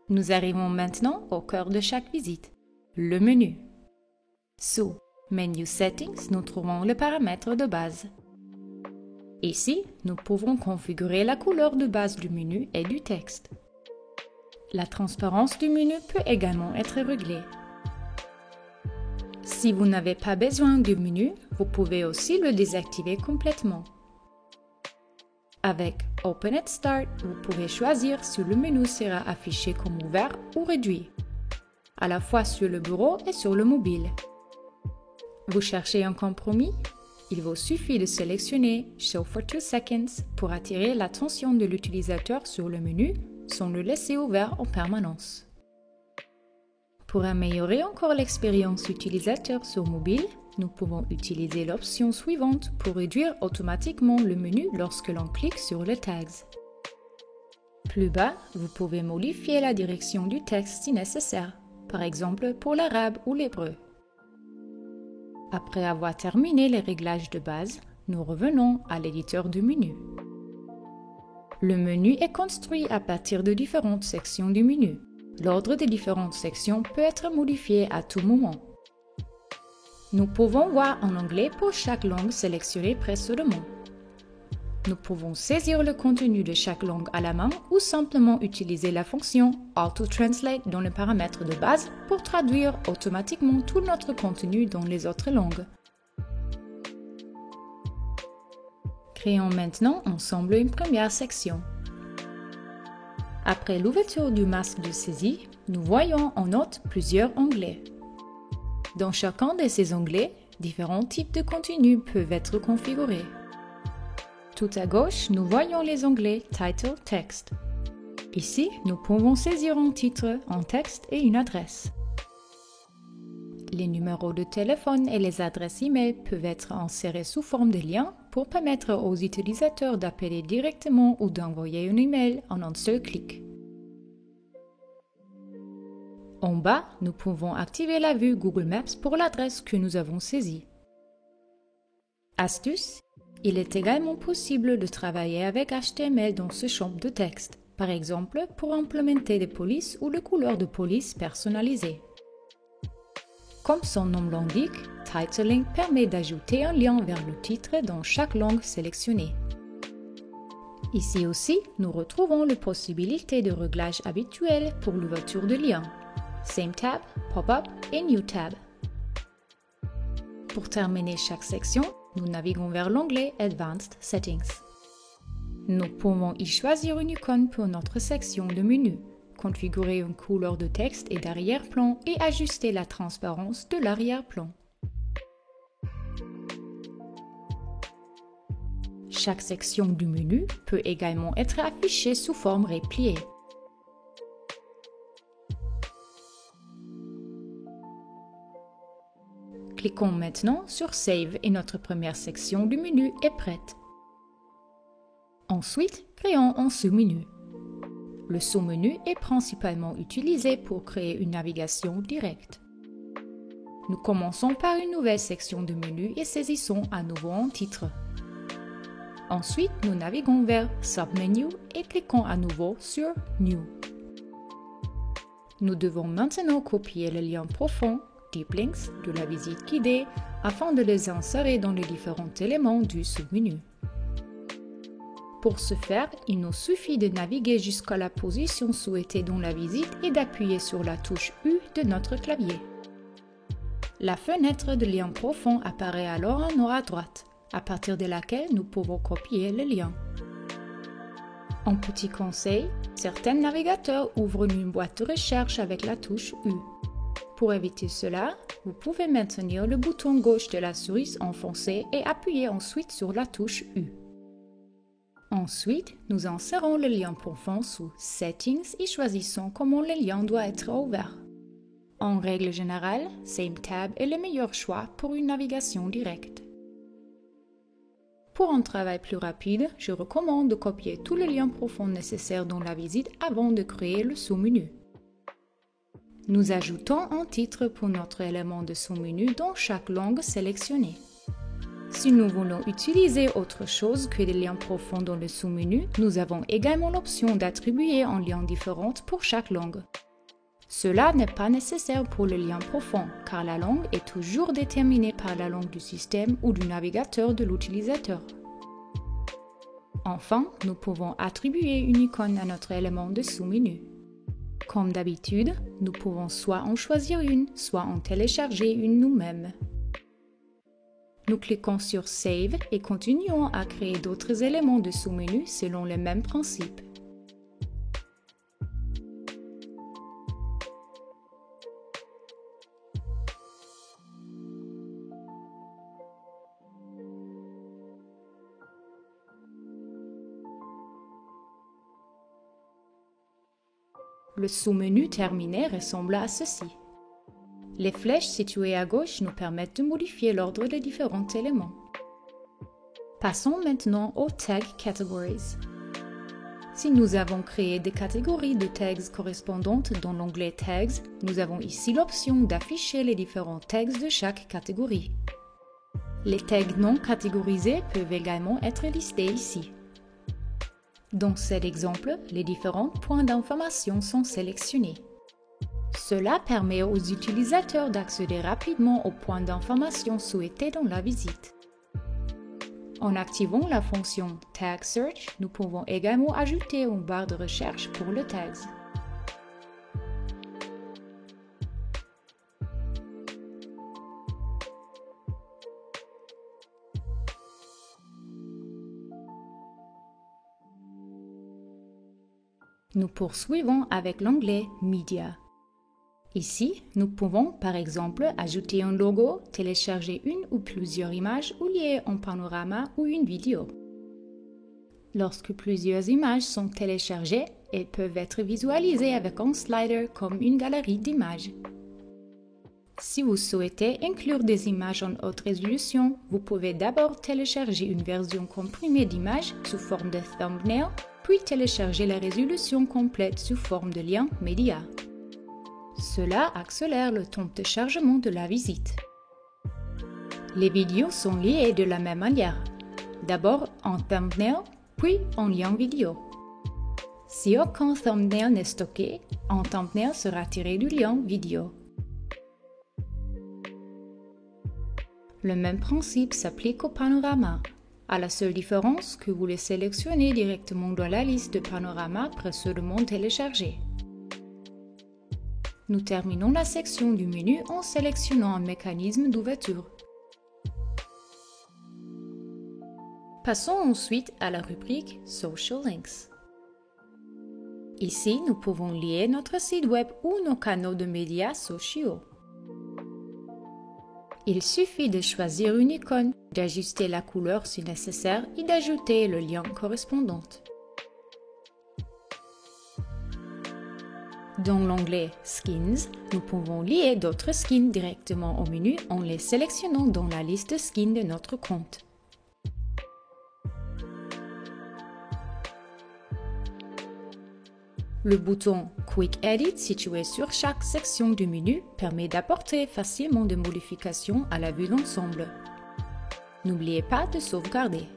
Nous arrivons maintenant au cœur de chaque visite, le menu. Sous Menu Settings, nous trouvons le paramètre de base. Ici, nous pouvons configurer la couleur de base du menu et du texte. La transparence du menu peut également être réglée. Si vous n'avez pas besoin du menu, vous pouvez aussi le désactiver complètement. Avec Open at Start, vous pouvez choisir si le menu sera affiché comme ouvert ou réduit, à la fois sur le bureau et sur le mobile. Vous cherchez un compromis? Il vous suffit de sélectionner Show for 2 seconds pour attirer l'attention de l'utilisateur sur le menu sans le laisser ouvert en permanence. Pour améliorer encore l'expérience utilisateur sur mobile, nous pouvons utiliser l'option suivante pour réduire automatiquement le menu lorsque l'on clique sur les tags. Plus bas, vous pouvez modifier la direction du texte si nécessaire, par exemple pour l'arabe ou l'hébreu. Après avoir terminé les réglages de base, nous revenons à l'éditeur du menu. Le menu est construit à partir de différentes sections du menu. L'ordre des différentes sections peut être modifié à tout moment. Nous pouvons voir en anglais pour chaque langue sélectionnée précédemment. Nous pouvons saisir le contenu de chaque langue à la main ou simplement utiliser la fonction Auto Translate dans le paramètre de base pour traduire automatiquement tout notre contenu dans les autres langues. Créons maintenant ensemble une première section. Après l'ouverture du masque de saisie, nous voyons en note plusieurs onglets. Dans chacun de ces onglets, différents types de contenus peuvent être configurés. Tout à gauche, nous voyons les onglets Title, Text. Ici, nous pouvons saisir un titre, un texte et une adresse. Les numéros de téléphone et les adresses e-mail peuvent être insérés sous forme de liens pour permettre aux utilisateurs d'appeler directement ou d'envoyer un email en un seul clic. En bas, nous pouvons activer la vue Google Maps pour l'adresse que nous avons saisie. Astuce, il est également possible de travailler avec HTML dans ce champ de texte, par exemple pour implémenter des polices ou des couleurs de police personnalisées. Comme son nom l'indique, Titling permet d'ajouter un lien vers le titre dans chaque langue sélectionnée. Ici aussi, nous retrouvons la possibilité de réglage habituel pour l'ouverture de liens. Same tab, pop-up et New tab. Pour terminer chaque section, nous naviguons vers l'onglet Advanced Settings. Nous pouvons y choisir une icône pour notre section de menu, configurer une couleur de texte et d'arrière-plan et ajuster la transparence de l'arrière-plan. Chaque section du menu peut également être affichée sous forme repliée. Cliquons maintenant sur Save et notre première section du menu est prête. Ensuite, créons un sous-menu. Le sous-menu est principalement utilisé pour créer une navigation directe. Nous commençons par une nouvelle section de menu et saisissons à nouveau un titre. Ensuite, nous naviguons vers Submenu et cliquons à nouveau sur New. Nous devons maintenant copier le lien profond Deep Links de la visite guidée afin de les insérer dans les différents éléments du sous-menu. Pour ce faire, il nous suffit de naviguer jusqu'à la position souhaitée dans la visite et d'appuyer sur la touche U de notre clavier. La fenêtre de lien profond apparaît alors en haut à droite, à partir de laquelle nous pouvons copier le lien. Un petit conseil, certains navigateurs ouvrent une boîte de recherche avec la touche U. Pour éviter cela, vous pouvez maintenir le bouton gauche de la souris enfoncé et appuyer ensuite sur la touche U. Ensuite, nous insérons le lien profond sous Settings et choisissons comment le lien doit être ouvert. En règle générale, Same tab est le meilleur choix pour une navigation directe. Pour un travail plus rapide, je recommande de copier tous les liens profonds nécessaires dans la visite avant de créer le sous-menu. Nous ajoutons un titre pour notre élément de sous-menu dans chaque langue sélectionnée. Si nous voulons utiliser autre chose que des liens profonds dans le sous-menu, nous avons également l'option d'attribuer un lien différent pour chaque langue. Cela n'est pas nécessaire pour le lien profond, car la langue est toujours déterminée par la langue du système ou du navigateur de l'utilisateur. Enfin, nous pouvons attribuer une icône à notre élément de sous-menu. Comme d'habitude, nous pouvons soit en choisir une, soit en télécharger une nous-mêmes. Nous cliquons sur Save et continuons à créer d'autres éléments de sous-menu selon le même principe. Le sous-menu terminé ressemble à ceci. Les flèches situées à gauche nous permettent de modifier l'ordre des différents éléments. Passons maintenant aux Tag Categories. Si nous avons créé des catégories de tags correspondantes dans l'onglet Tags, nous avons ici l'option d'afficher les différents tags de chaque catégorie. Les tags non catégorisés peuvent également être listés ici. Dans cet exemple, les différents points d'information sont sélectionnés. Cela permet aux utilisateurs d'accéder rapidement aux points d'information souhaités dans la visite. En activant la fonction Tag Search, nous pouvons également ajouter une barre de recherche pour le tags. Nous poursuivons avec l'onglet Media. Ici, nous pouvons par exemple ajouter un logo, télécharger une ou plusieurs images ou lier un panorama ou une vidéo. Lorsque plusieurs images sont téléchargées, elles peuvent être visualisées avec un slider comme une galerie d'images. Si vous souhaitez inclure des images en haute résolution, vous pouvez d'abord télécharger une version comprimée d'images sous forme de thumbnail, puis télécharger la résolution complète sous forme de lien média. Cela accélère le temps de chargement de la visite. Les vidéos sont liées de la même manière. D'abord en thumbnail, puis en lien vidéo. Si aucun thumbnail n'est stocké, un thumbnail sera tiré du lien vidéo. Le même principe s'applique au panorama, à la seule différence que vous le sélectionnez directement dans la liste de panoramas précédemment téléchargés. Nous terminons la section du menu en sélectionnant un mécanisme d'ouverture. Passons ensuite à la rubrique Social Links. Ici, nous pouvons lier notre site web ou nos canaux de médias sociaux. Il suffit de choisir une icône, d'ajuster la couleur si nécessaire et d'ajouter le lien correspondant. Dans l'onglet Skins, nous pouvons lier d'autres skins directement au menu en les sélectionnant dans la liste de skins de notre compte. Le bouton Quick Edit situé sur chaque section du menu permet d'apporter facilement des modifications à la vue d'ensemble. N'oubliez pas de sauvegarder.